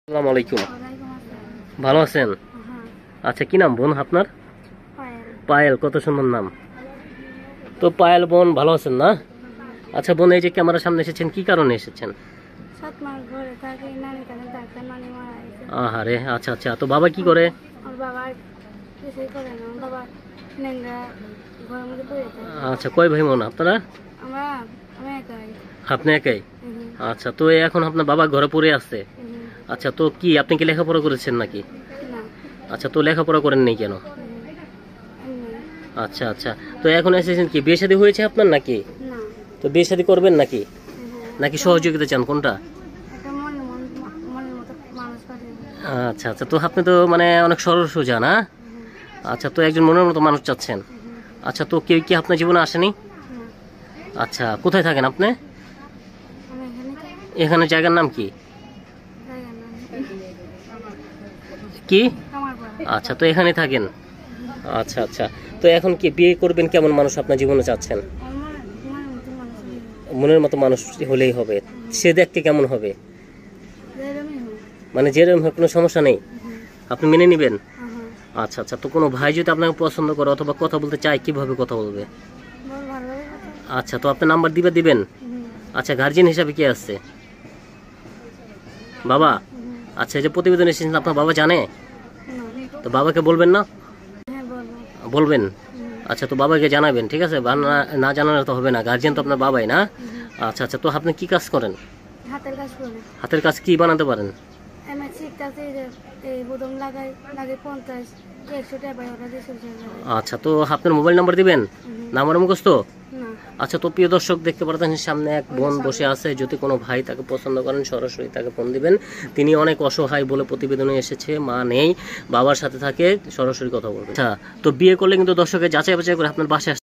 আসসালামু আলাইকুম। ভালো আছেন? আচ্ছা, কি নাম বোন আপনার? পায়েল। কত সুন্দর নাম। তো পায়েল বোন, ভালো আছেন না? আচ্ছা বোন, এই যে ক্যামেরার সামনে এসেছেন, কি কারণে এসেছেন? আহারে, আচ্ছা আচ্ছা। তো বাবা কি করে? আচ্ছা, কয় ভাই বোন আপনারা? আপনি একাই? আচ্ছা, তো এখন আপনার বাবা ঘরে পড়ে আছে? আচ্ছা, তো কি আপনি কি লেখাপড়া করেছেন নাকি? আচ্ছা, তো লেখাপড়া করেন নাই কেন? আচ্ছা আচ্ছা। তো এখন এসেছেন কি, বিয়ে শাদী হয়েছে আপনার নাকি? তো বিয়ে শাদী করবেন নাকি, নাকি সহযোগিতা চান, কোনটা? আচ্ছা আচ্ছা। তো আপনি তো মানে অনেক সরল সোজা না? আচ্ছা, তো একজন মনের মতো মানুষ চাচ্ছেন। আচ্ছা, তো কেউ কি আপনার জীবনে আসেনি? আচ্ছা, কোথায় থাকেন আপনি? এখানে জায়গার নাম কি? কি? আচ্ছা, তো এখানে থাকেন। আচ্ছা আচ্ছা। তো এখন কি বিয়ে করবেন, কেমন মানুষ আপনার জীবনে চাচ্ছেন? মনের মতো মানুষ হলেই হবে। সে দেখতে কেমন হবে? মানে যেরকম হোক, কোনো সমস্যা নেই, আপনি মেনে নেবেন? আচ্ছা আচ্ছা। তো কোনো ভাই যদি আপনাকে পছন্দ করে অথবা কথা বলতে চায়, কিভাবে কথা বলবে? আচ্ছা, তো আপনি নাম্বার দিবেন? আচ্ছা, গার্জিয়ান হিসাবে কে আসছে? বাবা? আচ্ছা, এই যে প্রতিবেদন এসেছেন, আপনার বাবা জানে? তো বাবাকে বলবেন না? বলবেন। আচ্ছা, তো বাবাকে জানাবেন, ঠিক আছে? না জানালে তো হবে না, গার্জিয়ান তো আপনার বাবাই না? আচ্ছা আচ্ছা। তো আপনি কি কাজ করেন? হাতের কাজ কি বানাতে পারেন? আচ্ছা, তো আপনার মোবাইল নাম্বার দিবেন? নাম্বার মুখস্থ? আচ্ছা, তো প্রিয় দর্শক, দেখতে পারতেন সামনে এক বোন বসে আছে। যদি কোনো ভাই তাকে পছন্দ করেন, সরাসরি তাকে ফোন দিবেন। তিনি অনেক অসহায় বলে প্রতিবেদনে এসেছে, মা নেই, বাবার সাথে থাকে, সরাসরি কথা বলবেন। আচ্ছা, তো বিয়ে করলে কিন্তু দর্শকের যাচাই বাছাই করে আপনার বাসায়